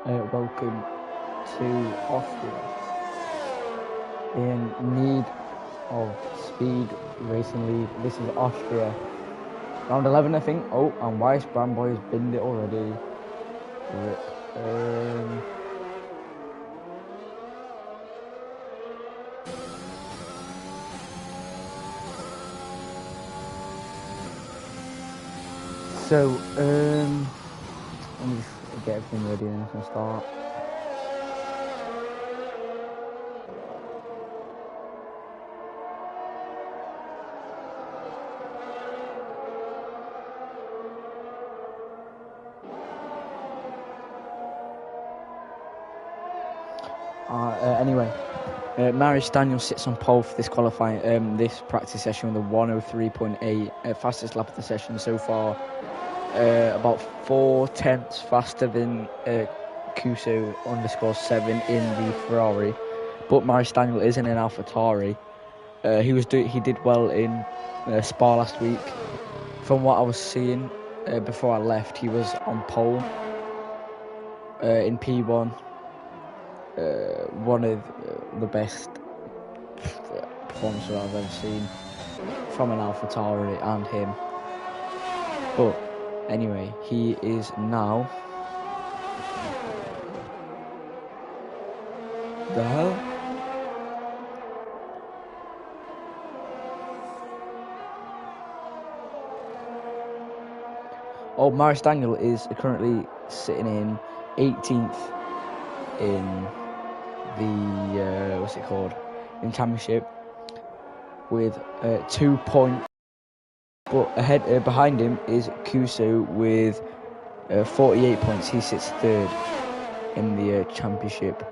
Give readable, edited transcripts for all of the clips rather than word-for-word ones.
Welcome to Austria. In need of speed racing lead. This is Austria. Round 11, I think. Oh, and Weiss Brandboy has binned it already. Rip. Let me just get everything ready and I can start. Anyway, Marius Daniel sits on pole for this qualifying, this practice session with a 103.8, fastest lap of the session so far. About 4/10 faster than Kuso _7 in the Ferrari, but Marius Daniel is in an AlphaTauri. He did well in Spa last week. From what I was seeing before I left, he was on pole in P1. One of the best performances I've ever seen from an AlphaTauri and him. But anyway, he is now. The hell? Oh, Marius Daniel is currently sitting in 18th in the what's it called? In championship with 2 points. But behind him is Kuso with 48 points. He sits third in the championship.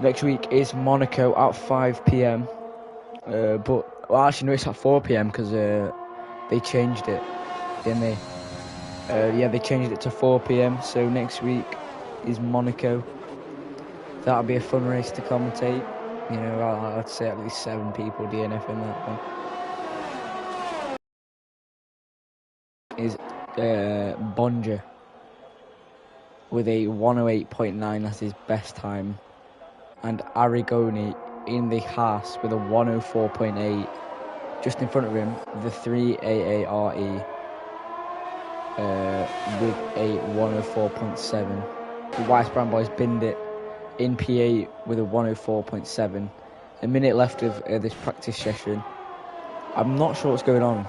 Next week is Monaco at 5 p.m. Actually no, it's at 4 p.m. because they changed it, didn't they? Yeah, they changed it to 4 p.m. So next week is Monaco. That'll be a fun race to commentate. You know, I'd say at least 7 people DNF in that one. Is Bonja with a 108.9, that's his best time. And Arrigoni in the Haas with a 104.8. Just in front of him, the 3 AARE with a 104.7. The Weiss Brown Boys binned it in P8 with a 104.7. A minute left of this practice session. I'm not sure what's going on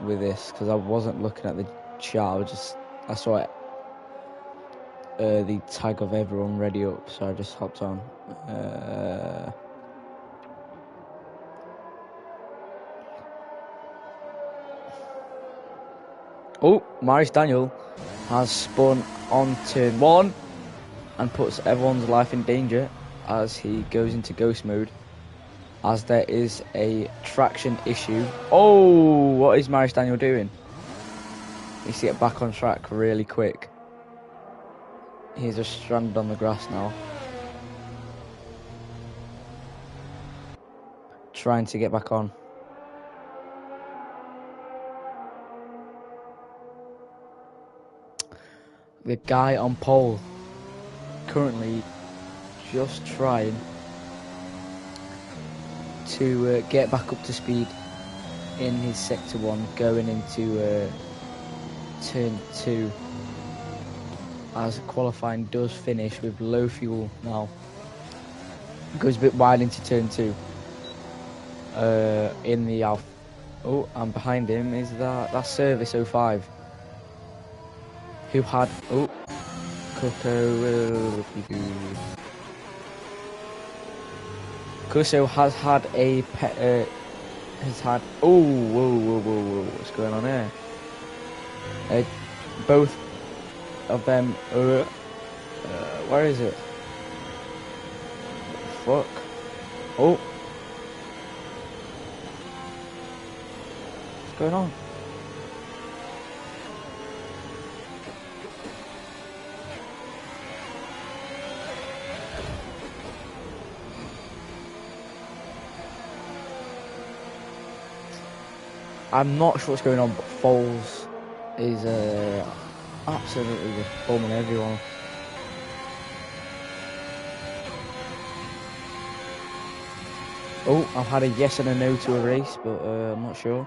with this because I wasn't looking at the chart. I saw it. The tag of everyone ready up, so I just hopped on. Oh, Marius Daniel has spun on turn 1 and puts everyone's life in danger as he goes into ghost mode, as there is a traction issue. Oh, what is Marius Daniel doing? He needs to get back on track really quick. He's just stranded on the grass now, trying to get back on. The guy on pole currently just trying to get back up to speed in his sector 1 going into turn 2, as qualifying does finish with low fuel now. Goes a bit wide into turn 2 in the Alpha. Oh, and behind him is that Service 05 who had Kuso has had a whoa, what's going on here? Both of them where is it? Fuck. Oh, what's going on? I'm not sure what's going on, but Foles is absolutely just bombing everyone. Oh, I've had a yes and a no to a race, but I'm not sure.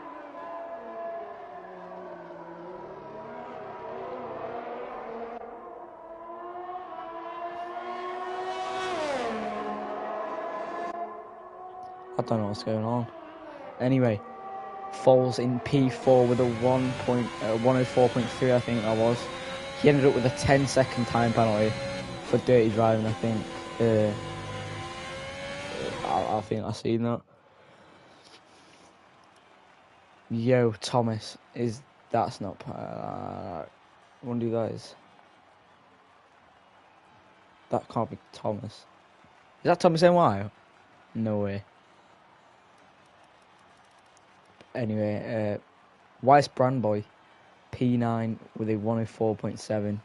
I don't know what's going on. Anyway, Foles in P4 with a 104.3, I think that was. He ended up with a 10-second time penalty for dirty driving, I think. I think I've seen that. Yo, Thomas, that's not... I wonder who that is. That can't be Thomas. Is that Thomas NY? No way. Anyway, Weiss Brandboy, P9 with a 104.7.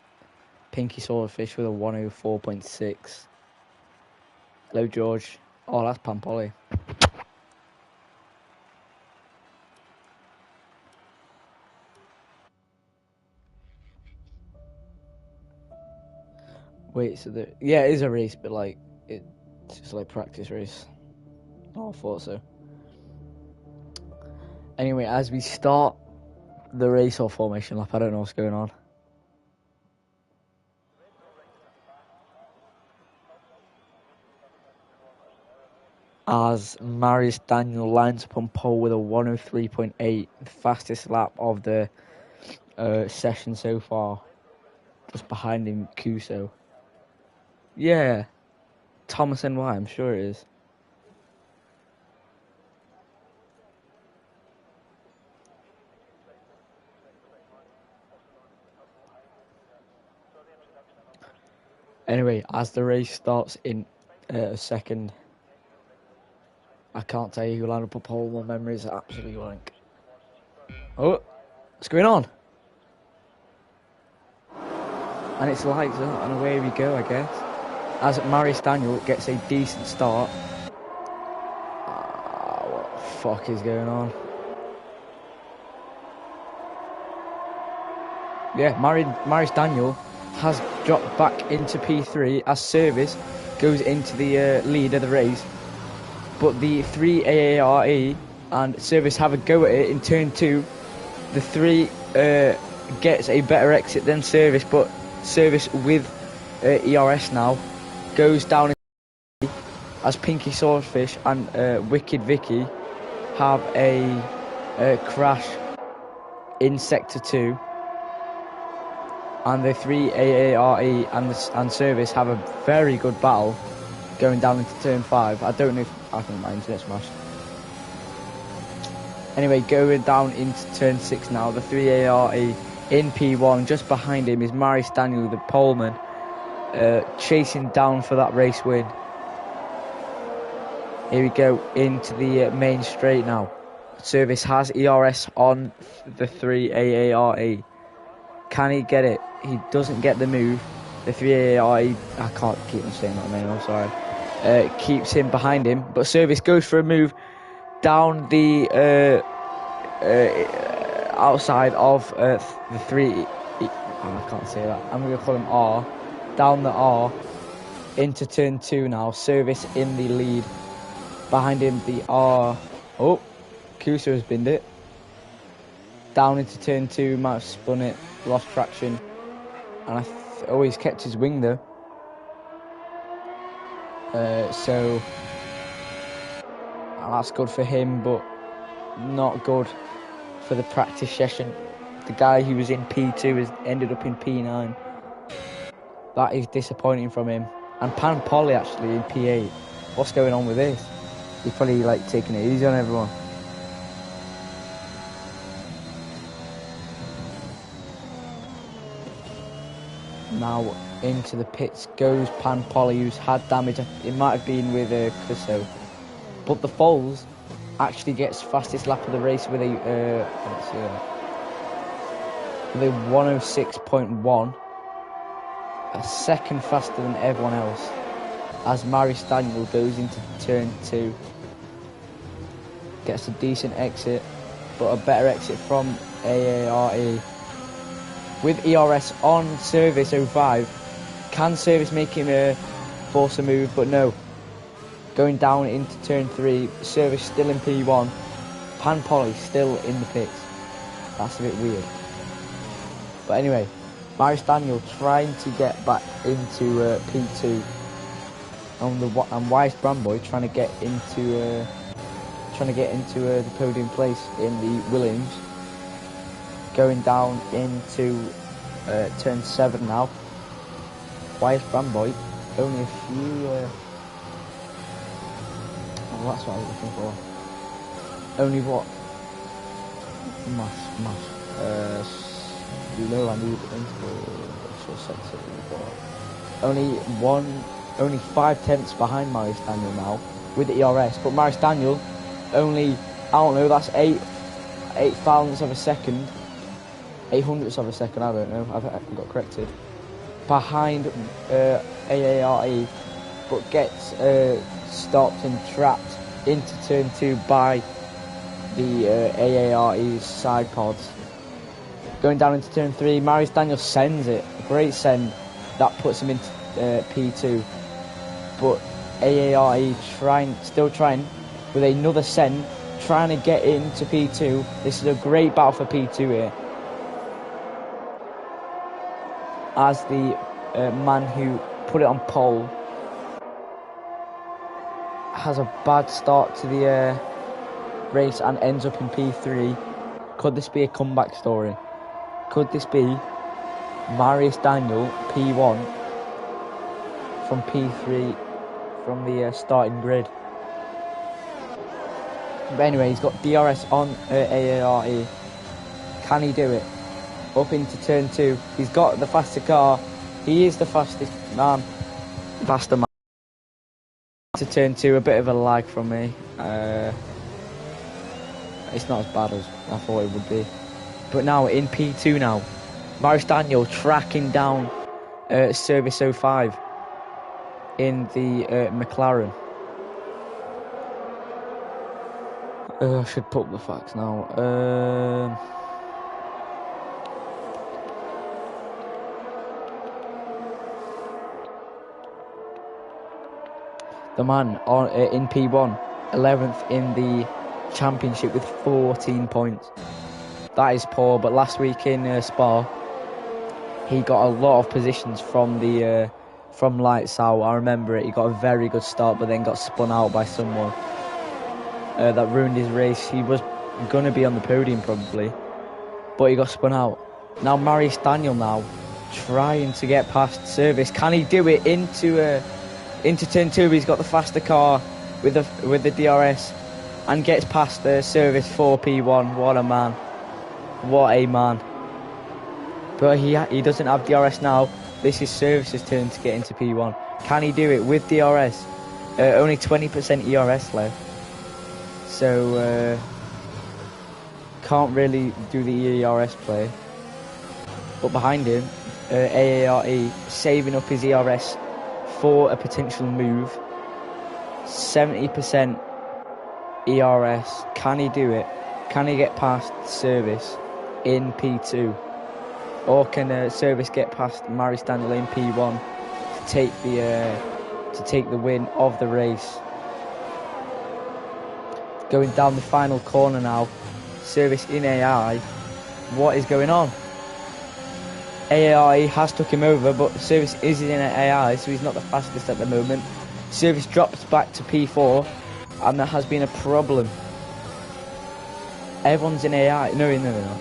Pinky Swordfish with a 104.6. Hello, George. Oh, that's Pampoli. Wait, so yeah, it is a race, but like it's just like practice race. Oh, I thought so. Anyway, as we start the race or formation lap, I don't know what's going on. As Marius Daniel lines up on pole with a 103.8, fastest lap of the session so far. Just behind him, Kuso. Yeah, Thomas NY, I'm sure it is. Anyway, as the race starts in a second, I can't tell you who lined up a pole. My memory is absolutely blank. Oh, what's going on? And it's lights up, and away we go, I guess. As Marius Daniel gets a decent start. What the fuck is going on? Yeah, Marius Daniel has dropped back into P3 as Service goes into the lead of the race. But the 3 AARE and Service have a go at it in turn 2. The 3 gets a better exit than Service, but Service with ERS now goes down as Pinky Swordfish and Wicked Vicky have a crash in Sector 2. And the 3 AARE and Service have a very good battle going down into turn 5. I don't know if... I think my internet's smashed. Anyway, going down into turn 6 now. The 3 AARE in P1. Just behind him is Marius Daniel, the poleman, chasing down for that race win. Here we go into the main straight now. Service has ERS on the 3 AARE. Can he get it? He doesn't get the move. The 3 AARE, I can't keep on saying that name, I'm sorry. Keeps him behind him, but Service goes for a move down the outside of the 3. I can't say that. I'm going to call him R. Down the R into turn 2 now. Service in the lead. Behind him, the R. Oh, Kusa has binned it. Down into turn 2, might have spun it, lost traction. And he's kept his wing though. So that's good for him, but not good for the practice session. The guy who was in P2 has ended up in P9. That is disappointing from him. And Pan Polly actually in P8. What's going on with this? He's probably like taking it easy on everyone. Now into the pits goes Pan Polly, who's had damage. It might have been with Cusso. But the Foles actually gets fastest lap of the race with a 106.1. A second faster than everyone else. As Marius Daniel goes into turn 2. Gets a decent exit. but a better exit from AARE. With ERS on service 05, can service make him force a move? But no. Going down into turn 3, service still in P1, Pan Poly still in the pits. That's a bit weird. But anyway, Marius Daniel trying to get back into P2, and Wise Bramboy trying to get into the podium place in the Williams. Going down into turn 7 now. Wise Bramboy only a few. Oh, that's what I was looking for. Only what? Low, I need only 5 tenths behind Marius Daniel now with the ERS, but Marius Daniel only, I don't know, that's 8 thousandths of a second, 800ths of a second, I don't know, I got corrected, behind AARE, but gets stopped and trapped into turn 2 by the AARE's side pods. Going down into turn 3, Marius Daniel sends it. A great send. That puts him into P2. But AARE still trying with another send, trying to get into P2. This is a great battle for P2 here. As the man who put it on pole has a bad start to the race and ends up in P3. Could this be a comeback story? Could this be Marius Daniel P1 from P3 from the starting grid? But anyway, he's got DRS on AARE. Can he do it? Up into turn 2. He's got the faster car. He is the fastest man. Faster man. To turn 2, a bit of a lag from me. It's not as bad as I thought it would be. But now in P2 now, Marius Daniel tracking down Service 05 in the McLaren. I should put up the facts now. The man on in P1, 11th in the championship with 14 points. That is poor, but last week in Spa, he got a lot of positions from the from lights out. I remember it. He got a very good start, but then got spun out by someone. That ruined his race. He was going to be on the podium probably, but he got spun out. Now Marius Daniel now trying to get past Service. Can he do it into turn 2? He's got the faster car with the DRS and gets past the Service 4P1. What a man. What a man. But he doesn't have DRS now. This is Service's turn to get into P1. Can he do it with DRS? Only 20% ERS left. So, can't really do the ERS play. But behind him, AARE saving up his ERS for a potential move. 70% ERS. Can he do it? Can he get past Service in P2? Or can Service get past Marius Daniel in P1 to take the win of the race? Going down the final corner now. Service in AI. What is going on? AARE has took him over, but Service is in AI, so he's not the fastest at the moment. Service drops back to P4, and that has been a problem. Everyone's in AI. No.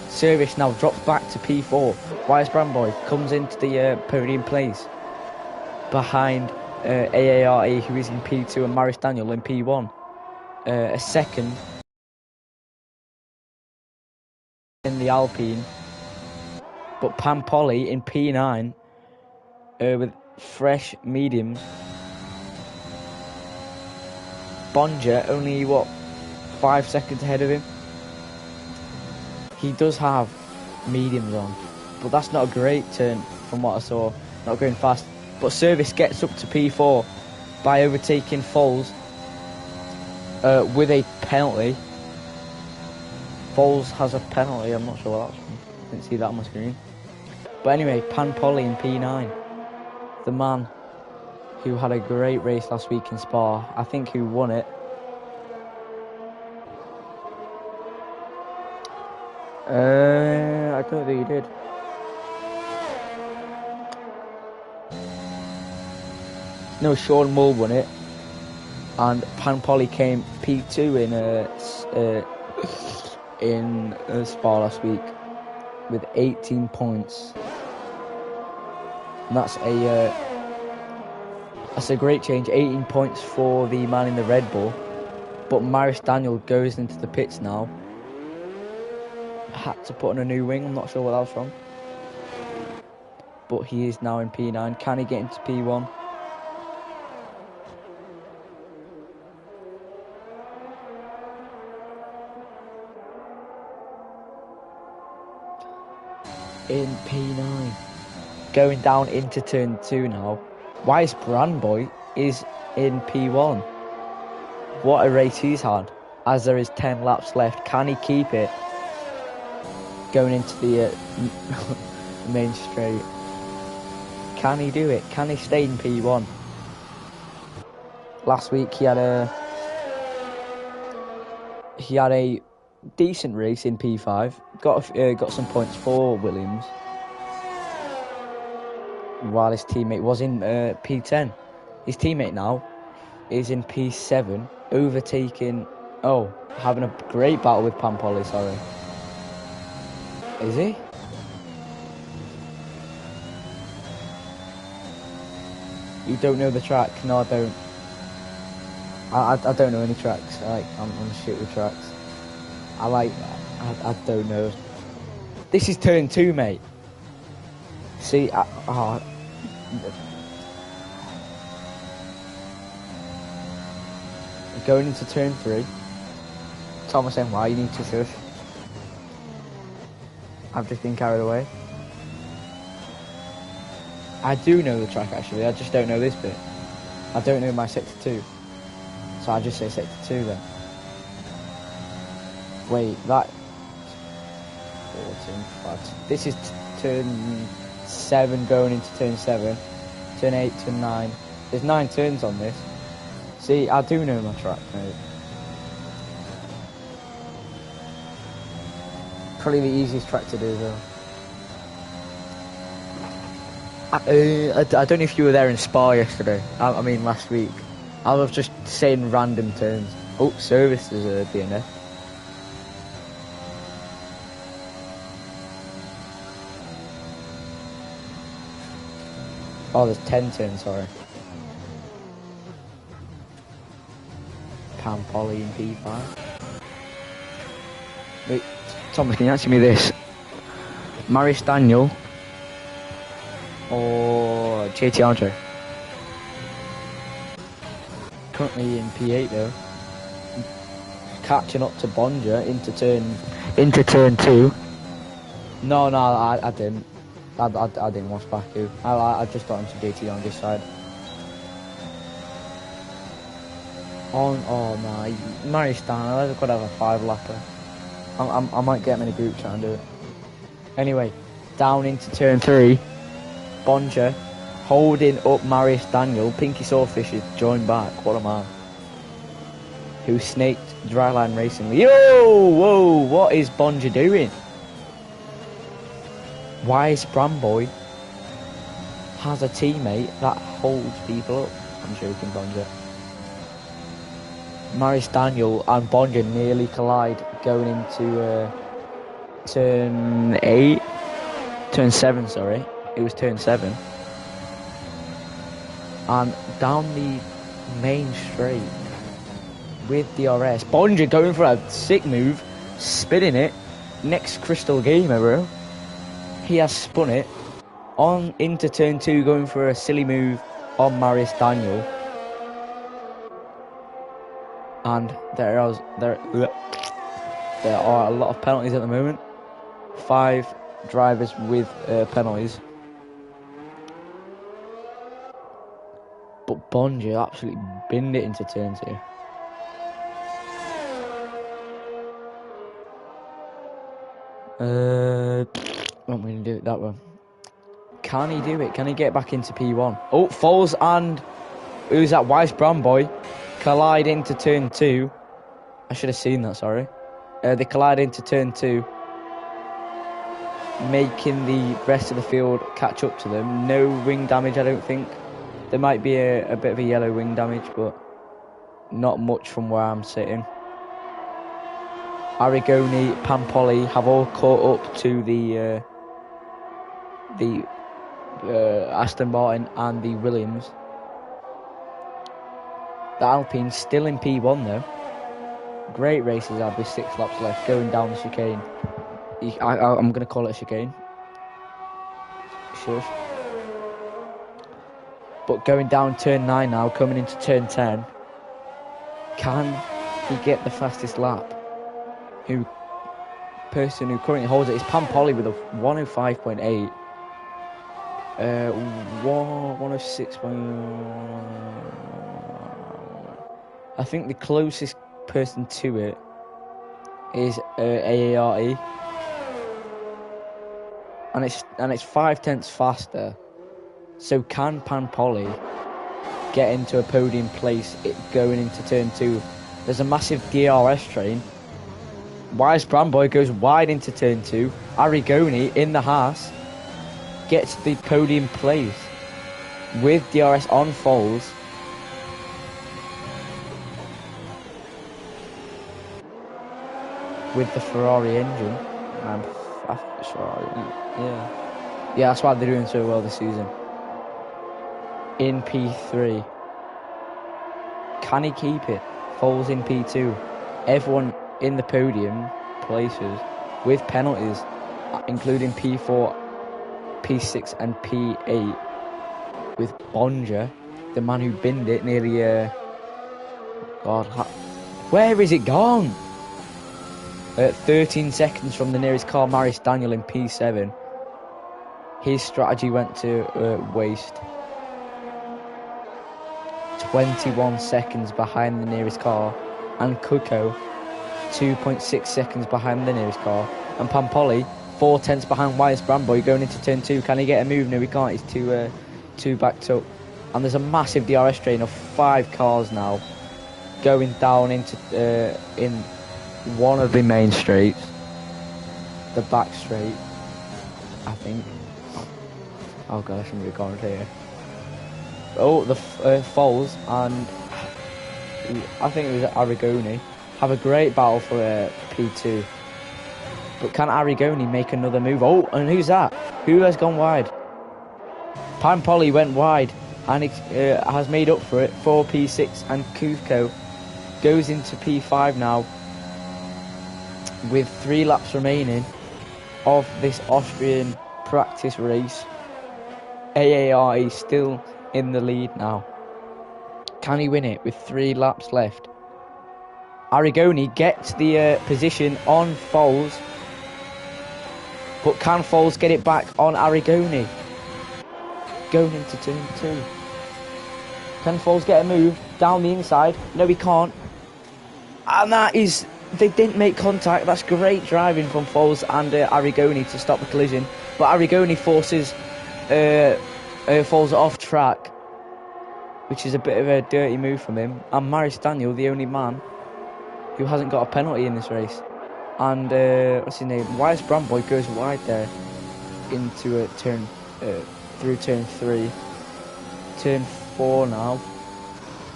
Service now drops back to P4. Wise Bramboy comes into the podium place behind AARE, who is in P2, and Marius Daniel in P1. A second in the Alpine. But Pampoli in P9 with fresh mediums. Bonja only, 5 seconds ahead of him. He does have mediums on, but that's not a great turn from what I saw. Not going fast. But Service gets up to P4 by overtaking Foles with a penalty. Foles has a penalty. I'm not sure what that's from. Didn't see that on my screen. But anyway, Pampoli in P9. The man who had a great race last week in Spa. I think who won it. I don't think he did. No, Sean Mull won it. And Pampoli came P2 in Spa last week with 18 points. And that's a great change. 18 points for the man in the Red Bull. But Maris Daniel goes into the pits now. Had to put on a new wing. I'm not sure what that was from. But he is now in P9. Can he get into P1? In P9. Going down into turn 2 now. Weiss Brandboy is in P1. What a race he's had. As there is 10 laps left. Can he keep it? Going into the main straight. Can he do it? Can he stay in P1? Last week he had a decent race in P5. Got some points for Williams. While his teammate was in P10. His teammate now is in P7, overtaking... Oh, having a great battle with Pampoli, sorry. Is he? You don't know the track? No, I don't. I don't know any tracks. I'm shit with tracks. I don't know. This is turn 2, mate. See, going into turn 3. Thomas saying, why you need to shush. I've just been carried away. I do know the track actually, I just don't know this bit. I don't know my sector 2. So I just say sector 2 then. Wait, that... 14, 5. This is turn 7 going into turn 7. Turn 8, turn 9. There's 9 turns on this. See, I do know my track, mate. Probably the easiest track to do though. I don't know if you were there in Spa yesterday. I mean last week. I was just saying random turns. Oh, service is a DNF. Oh, there's 10 turns, sorry. Pampoli in P5. Wait, Thomas, can you answer me this? Maris Daniel or JT Andre? Currently in P8 though. Catching up to Bonja into turn 2. No, I didn't. I didn't watch Baku. I just got into JT on this side. Oh no, Maris Daniel, I could have a 5-lapper. I might get him in a group chat and do it. Anyway, down into turn 3. Bonja holding up Maris Daniel. Pinky Sawfish has joined back. What a man. Who snaked Dryline Racing. Yo! Whoa! What is Bonja doing? Weiss Brandboy has a teammate that holds people up. I'm joking, Bonja. Maris Daniel and Bonja nearly collide going into turn 8. Turn 7, sorry. It was turn 7. And down the main straight with DRS. Bonja going for a sick move. Spinning it. Next Crystal Gamer, bro. He has spun it. On into turn 2 going for a silly move on Maris Daniel. And there are a lot of penalties at the moment. 5 drivers with penalties. But Bonja absolutely binned it into turn 2. I'm going to do it that way. Can he do it? Can he get back into P1? Oh, Foles and who's that? Weiss Brandboy collide into turn 2. I should have seen that, sorry. They collide into turn 2, making the rest of the field catch up to them. No wing damage, I don't think. There might be a bit of a yellow wing damage, but not much from where I'm sitting. Arrigoni, Pampoli have all caught up to the Aston Martin and the Williams. The Alpine's still in P1 though. Great races have with 6 laps left, going down the chicane. I'm going to call it a chicane. Sure. But going down turn 9 now, coming into turn 10. Can he get the fastest lap? Person who currently holds it is Pampoli with a 105.8. 106. I think the closest person to it is AARE, and it's 0.5 faster. So can Pampoli get into a podium place going into turn 2? There's a massive DRS train. Weiss Brandboy goes wide into turn 2. Arrigoni in the Haas gets the podium place with DRS on Foles. With the Ferrari engine. Yeah, that's why they're doing so well this season. In P3. Can he keep it? Foles in P2. Everyone in the podium places with penalties, including P4, P6 and P8, with Bonja, the man who binned it nearly where is it gone? 13 seconds from the nearest car. Maris Daniel in P7. His strategy went to waste. 21 seconds behind the nearest car, and Kuko 2.6 seconds behind the nearest car, and Pampoli 0.4 behind Weiss Brandboy going into turn 2. Can he get a move? No, he can't. He's too backed up. And there's a massive DRS train of 5 cars now going down into in one of the main straights, the back straight, I think. Oh god, I shouldn't be going here. Oh, the Foles and I think it was Arrigoni have a great battle for P2. But can Arrigoni make another move? Oh, and who's that? Who has gone wide? Pampoli went wide and has made up for it for P6, and Kuko goes into P5 now with 3 laps remaining of this Austrian practice race. AARE still in the lead now. Can he win it with 3 laps left? Arrigoni gets the position on Foles, but can Foles get it back on Arrigoni? Going into turn 2. Can Foles get a move down the inside? No, he can't. And that is... They didn't make contact. That's great driving from Foles and Arrigoni to stop the collision. But Arrigoni forces Foles off track, which is a bit of a dirty move from him. And Maris Daniel, the only man who hasn't got a penalty in this race. And what's his name? Weiss Brandboy goes wide there into a turn through turn 3, turn 4 now,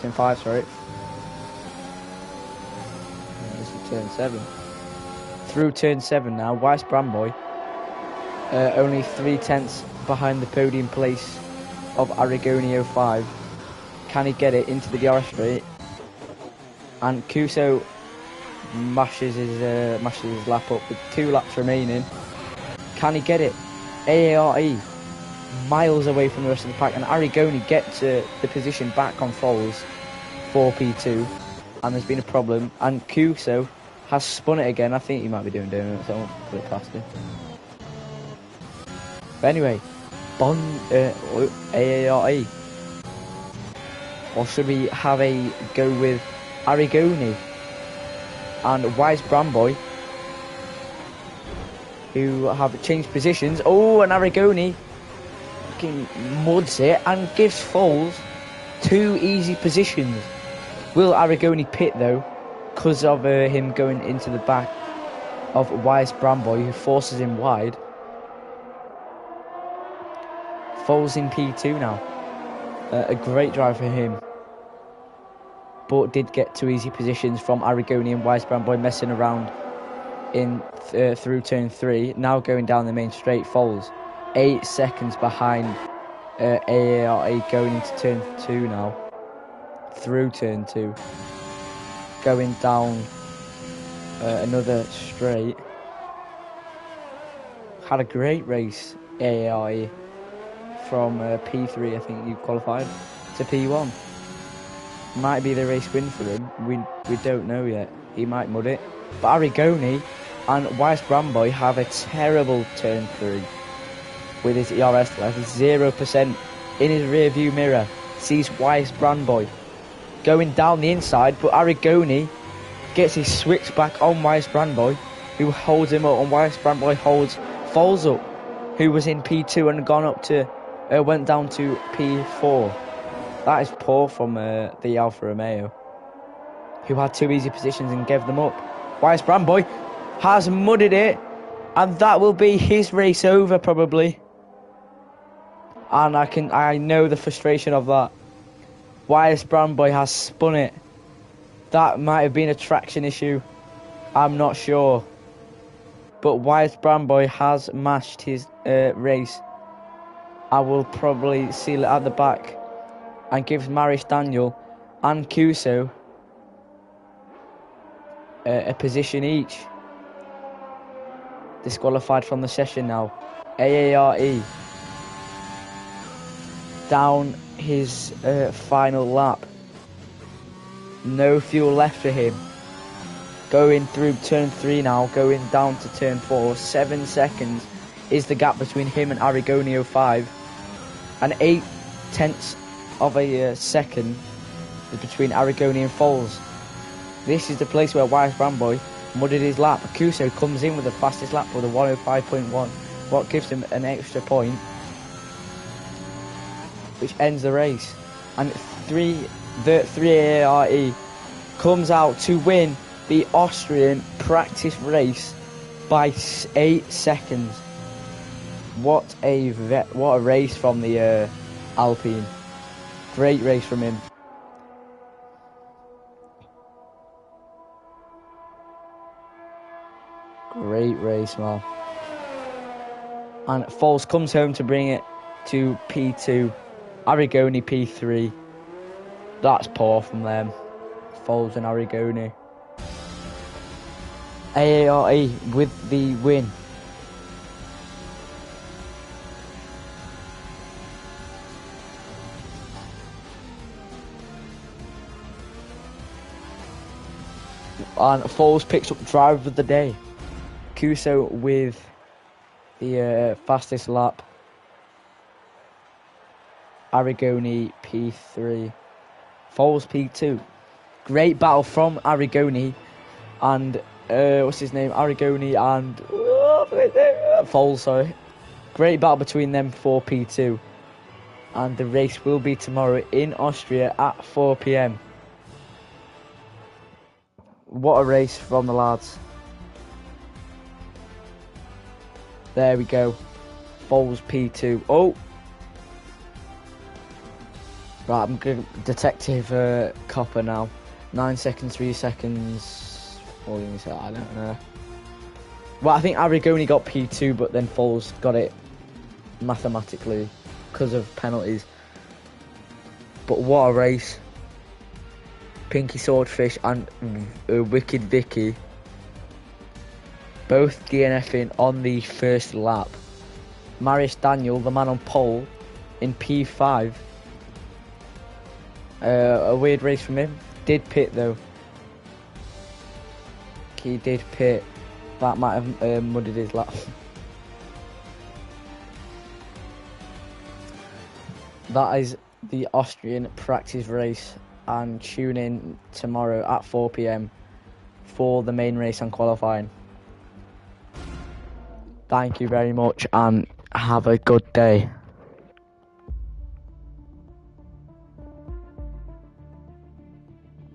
turn 5, sorry. This is turn 7. Through turn 7 now. Weiss Brandboy only 0.3 behind the podium place of Arrigoni 05. Can he get it into the DRS straight? And Kuso mashes his lap up with 2 laps remaining. Can he get it? AARE miles away from the rest of the pack, and Arrigoni gets the position back on Foles for P2, and there's been a problem, and Kuso has spun it again. I think he might be doing it, so I won't put it past him. But anyway, AARE, or should we have a go with Arrigoni and Weiss Brandboy? who have changed positions. Oh, and Arrigoni fucking muds it and gives Foles 2 easy positions. Will Arrigoni pit though, because of him going into the back of Wise Bramboy, who forces him wide. Foles in P2 now. A great drive for him, but did get 2 easy positions from Arrigoni and Wise Bramboy messing around in through turn 3. Now going down the main straight. Foles 8 seconds behind AARA going into turn 2 now. Through turn 2, going down another straight. Had a great race, AARA, from P3, I think you qualified, to P1. Might be the race win for him. We don't know yet. He might mud it. But Arrigoni and Wise Bramboy have a terrible turn 3 with his ERS left. 0% in his rear view mirror. Sees Wise Bramboy going down the inside, but Arrigoni gets his switch back on Wise Bramboy, who holds him up, and Wise Bramboy holds Foles up, who was in P2 and went down to P4. That is poor from the Alfa Romeo, who had 2 easy positions and gave them up. Wise Bramboy has mudded it, and that will be his race over probably. And I know the frustration of that. Wise Bramboy has spun it. That might have been a traction issue. I'm not sure. But Wise Bramboy has mashed his race. I will probably seal it at the back and gives Marius Daniel and Cuso a position each. Disqualified from the session now. AARE down his final lap. No fuel left for him. Going through turn 3 now, going down to turn 4. 7 seconds is the gap between him and Arrigoni 05. And 0.8 of a second is between Arrigoni and Foles. This is the place where Wise Bramboy mudded his lap. Cuso comes in with the fastest lap with a 105.1, what gives him an extra point, which ends the race. And the 3ARE comes out to win the Austrian practice race by 8 seconds. What a race from the Alpine. Great race from him. Great race, man. And Foles comes home to bring it to P2. Arrigoni P3. That's poor from them. Foles and Arrigoni. AARE with the win. And Foles picks up driver of the day. Cuso with the fastest lap. Arrigoni P3. Foles P2. Great battle from Arrigoni and what's his name? Arrigoni and Foles, sorry. Great battle between them for P2. And the race will be tomorrow in Austria at 4 PM. What a race from the lads. There we go. Foles P2. Oh! Right, I'm going to Detective Copper now. 9 seconds, 3 seconds. What did you say? I don't know. Well, I think Arrigoni got P2, but then Foles got it mathematically because of penalties. But what a race. Pinky Swordfish and Wicked Vicky both DNFing on the first lap. Marius Daniel, the man on pole, in P5. A weird race from him. Did pit though. He did pit. That might have muddied his lap. That is the Austrian practice race. And tune in tomorrow at 4 PM for the main race and qualifying. Thank you very much and have a good day.